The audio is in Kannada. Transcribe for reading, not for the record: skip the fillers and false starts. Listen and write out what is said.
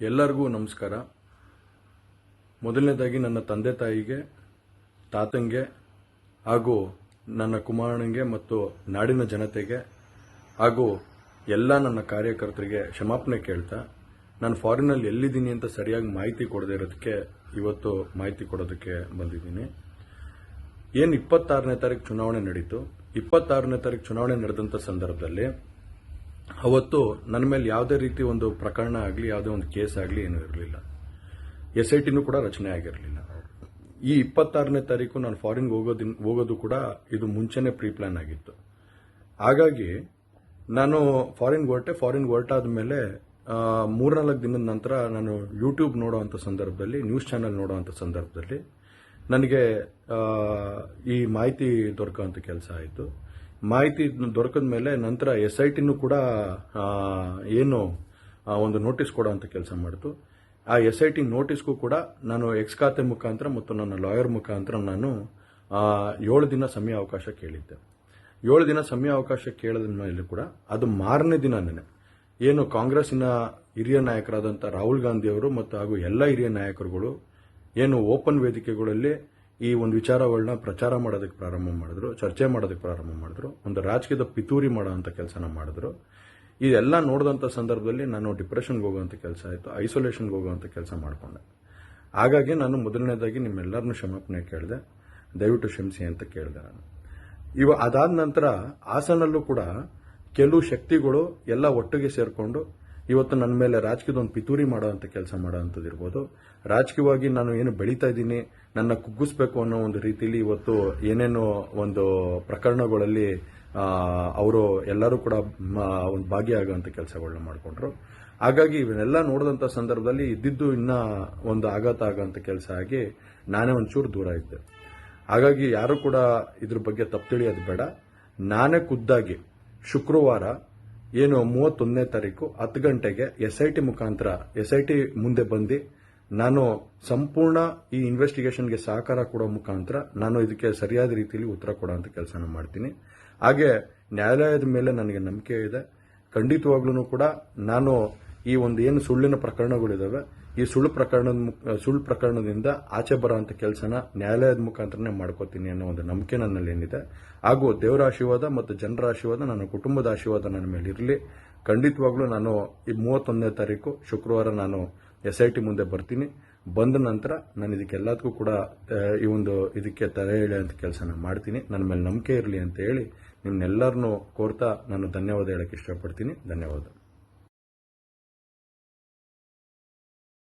ಎಲ್ಲರಿಗೂ ನಮಸ್ಕಾರ. ಮೊದಲನೇದಾಗಿ ನನ್ನ ತಂದೆ ತಾಯಿಗೆ, ತಾತಂಗೆ ಹಾಗೂ ನನ್ನ ಕುಮಾರನಿಗೆ ಮತ್ತು ನಾಡಿನ ಜನತೆಗೆ ಹಾಗೂ ಎಲ್ಲ ನನ್ನ ಕಾರ್ಯಕರ್ತರಿಗೆ ಕ್ಷಮಾಪಣೆ ಕೇಳ್ತಾ, ನಾನು ಫಾರಿನಲ್ಲಿ ಎಲ್ಲಿದ್ದೀನಿ ಅಂತ ಸರಿಯಾಗಿ ಮಾಹಿತಿ ಕೊಡದೇ ಇರೋದಕ್ಕೆ ಇವತ್ತು ಮಾಹಿತಿ ಕೊಡೋದಕ್ಕೆ ಬಂದಿದ್ದೀನಿ. ಏನು 26ನೇ ತಾರೀಕು ಚುನಾವಣೆ ನಡೀತು. 26ನೇ ತಾರೀಕು ಚುನಾವಣೆ ನಡೆದಂಥ ಸಂದರ್ಭದಲ್ಲಿ ಅವತ್ತು ನನ್ನ ಮೇಲೆ ಯಾವುದೇ ರೀತಿ ಒಂದು ಪ್ರಕರಣ ಆಗಲಿ, ಯಾವುದೇ ಒಂದು ಕೇಸ್ ಆಗಲಿ ಏನೂ ಇರಲಿಲ್ಲ. SITನೂ ಕೂಡ ರಚನೆ ಆಗಿರಲಿಲ್ಲ. ಈ 26ನೇ ತಾರೀಕು ನಾನು ಫಾರಿನ್ಗೆ ಹೋಗೋದು ಕೂಡ ಇದು ಮುಂಚೆನೇ ಪ್ರೀ ಪ್ಲಾನ್ ಆಗಿತ್ತು. ಹಾಗಾಗಿ ನಾನು ಫಾರಿನ್ಗೆ ಹೊರಟಾದ ಮೇಲೆ 3-4 ದಿನದ ನಂತರ ನಾನು ಯೂಟ್ಯೂಬ್ ನೋಡೋವಂಥ ಸಂದರ್ಭದಲ್ಲಿ, ನ್ಯೂಸ್ ಚಾನೆಲ್ ನೋಡೋವಂಥ ಸಂದರ್ಭದಲ್ಲಿ ನನಗೆ ಈ ಮಾಹಿತಿ ದೊರಕುವಂಥ ಕೆಲಸ ಆಯಿತು. ಮಾಹಿತಿ ದೊರಕಿದ ಮೇಲೆ ನಂತರ SITನೂ ಕೂಡ ಏನು ಒಂದು ನೋಟಿಸ್ ಕೊಡೋವಂಥ ಕೆಲಸ ಮಾಡಿತು. ಆ SIT ನೋಟಿಸ್ಗೂ ಕೂಡ ನಾನು ಎಕ್ಸ್ ಖಾತೆ ಮುಖಾಂತರ ಮತ್ತು ನನ್ನ ಲಾಯರ್ ಮುಖಾಂತರ ನಾನು 7 ದಿನ ಸಮಯ ಅವಕಾಶ ಕೇಳಿದ್ದೆ. 7 ದಿನ ಸಮಯ ಅವಕಾಶ ಕೇಳಿದ ಮೇಲೆ ಕೂಡ ಅದು ಮಾರನೇ ದಿನನೇ ಏನು ಕಾಂಗ್ರೆಸ್ಸಿನ ಹಿರಿಯ ನಾಯಕರಾದಂಥ ರಾಹುಲ್ ಗಾಂಧಿ ಅವರು ಮತ್ತು ಹಾಗೂ ಎಲ್ಲ ಹಿರಿಯ ನಾಯಕರುಗಳು ಏನು ಓಪನ್ ವೇದಿಕೆಗಳಲ್ಲಿ ಈ ಒಂದು ವಿಚಾರಗಳನ್ನ ಪ್ರಚಾರ ಮಾಡೋದಕ್ಕೆ ಪ್ರಾರಂಭ ಮಾಡಿದ್ರು, ಚರ್ಚೆ ಮಾಡೋದಕ್ಕೆ ಪ್ರಾರಂಭ ಮಾಡಿದ್ರು, ಒಂದು ರಾಜಕೀಯದ ಪಿತೂರಿ ಮಾಡೋವಂಥ ಕೆಲಸನ ಮಾಡಿದ್ರು. ಇದೆಲ್ಲ ನೋಡಿದಂಥ ಸಂದರ್ಭದಲ್ಲಿ ನಾನು ಡಿಪ್ರೆಷನ್ಗೆ ಹೋಗುವಂಥ ಕೆಲಸ ಆಯಿತು, ಐಸೋಲೇಷನ್ಗೆ ಹೋಗುವಂಥ ಕೆಲಸ ಮಾಡಿಕೊಂಡೆ. ಹಾಗಾಗಿ ನಾನು ಮೊದಲನೇದಾಗಿ ನಿಮ್ಮೆಲ್ಲರನ್ನೂ ಕ್ಷಮಾಪಣೆ ಕೇಳಿದೆ, ದಯವಿಟ್ಟು ಕ್ಷಮಿಸಿ ಅಂತ ಕೇಳಿದೆ ನಾನು. ಅದಾದ ನಂತರ ಹಾಸನಲ್ಲೂ ಕೂಡ ಕೆಲವು ಶಕ್ತಿಗಳು ಎಲ್ಲ ಒಟ್ಟಿಗೆ ಸೇರಿಕೊಂಡು ಇವತ್ತು ನನ್ನ ಮೇಲೆ ರಾಜಕೀಯದ ಒಂದು ಪಿತೂರಿ ಮಾಡುವಂಥ ಕೆಲಸ ಮಾಡೋವಂಥದ್ದು ಇರ್ಬೋದು. ರಾಜಕೀಯವಾಗಿ ನಾನು ಏನು ಬೆಳೀತಾ ಇದ್ದೀನಿ, ನನ್ನ ಕುಗ್ಗಿಸ್ಬೇಕು ಅನ್ನೋ ಒಂದು ರೀತಿಯಲ್ಲಿ ಇವತ್ತು ಏನೇನೋ ಒಂದು ಪ್ರಕರಣಗಳಲ್ಲಿ ಅವರು ಎಲ್ಲರೂ ಕೂಡ ಒಂದು ಭಾಗಿಯಾಗುವಂಥ ಕೆಲಸಗಳನ್ನ ಮಾಡಿಕೊಂಡ್ರು. ಹಾಗಾಗಿ ಇವನ್ನೆಲ್ಲ ನೋಡಿದಂಥ ಸಂದರ್ಭದಲ್ಲಿ ಇದ್ದಿದ್ದು ಇನ್ನೂ ಒಂದು ಆಘಾತ ಆಗೋಂಥ ಕೆಲಸ ಆಗಿ ನಾನೇ ಒಂಚೂರು ದೂರ ಇದ್ದೆ. ಹಾಗಾಗಿ ಯಾರು ಕೂಡ ಇದ್ರ ಬಗ್ಗೆ ತಪ್ಪು ತಿಳಿಯೋದು ಬೇಡ. ನಾನೇ ಖುದ್ದಾಗಿ ಶುಕ್ರವಾರ ಏನು 31ನೇ ತಾರೀಕು 10 ಗಂಟೆಗೆ SIT ಮುಖಾಂತರ SIT ಮುಂದೆ ಬಂದು ನಾನು ಸಂಪೂರ್ಣ ಈ ಇನ್ವೆಸ್ಟಿಗೇಷನ್ಗೆ ಸಹಕಾರ ಕೊಡೋ ಮುಖಾಂತರ ನಾನು ಇದಕ್ಕೆ ಸರಿಯಾದ ರೀತಿಯಲ್ಲಿ ಉತ್ತರ ಕೊಡೋಂಥ ಕೆಲಸನ ಮಾಡ್ತೀನಿ. ಹಾಗೆ ನ್ಯಾಯಾಲಯದ ಮೇಲೆ ನನಗೆ ನಂಬಿಕೆ ಇದೆ. ಖಂಡಿತವಾಗ್ಲೂ ಕೂಡ ನಾನು ಈ ಒಂದು ಏನು ಸುಳ್ಳಿನ ಪ್ರಕರಣಗಳಿದಾವೆ, ಈ ಸುಳ್ಳು ಪ್ರಕರಣದಿಂದ ಆಚೆ ಬರೋಂಥ ಕೆಲಸನ ನ್ಯಾಯಾಲಯದ ಮುಖಾಂತರನೇ ಮಾಡ್ಕೋತೀನಿ ಅನ್ನೋ ಒಂದು ನಂಬಿಕೆ ನನ್ನಲ್ಲಿ ಏನಿದೆ. ಹಾಗೂ ದೇವರ ಆಶೀರ್ವಾದ ಮತ್ತು ಜನರ ಆಶೀರ್ವಾದ, ನನ್ನ ಕುಟುಂಬದ ಆಶೀರ್ವಾದ ನನ್ನ ಮೇಲೆ ಇರಲಿ. ಖಂಡಿತವಾಗ್ಲೂ ನಾನು ಈ 31ನೇ ತಾರೀಕು ಶುಕ್ರವಾರ ನಾನು SIT ಮುಂದೆ ಬರ್ತೀನಿ. ಬಂದ ನಂತರ ನಾನು ಇದಕ್ಕೆಲ್ಲದಕ್ಕೂ ಕೂಡ ಇದಕ್ಕೆ ತಲೆ ಎಳೆಯುವಂಥ ಕೆಲಸನ ಮಾಡ್ತೀನಿ. ನನ್ನ ಮೇಲೆ ನಂಬಿಕೆ ಇರಲಿ ಅಂತ ಹೇಳಿ ನಿಮ್ನೆಲ್ಲರನ್ನೂ ಕೋರ್ತಾ ನಾನು ಧನ್ಯವಾದ ಹೇಳಕ್ಕೆ ಇಷ್ಟಪಡ್ತೀನಿ. ಧನ್ಯವಾದ.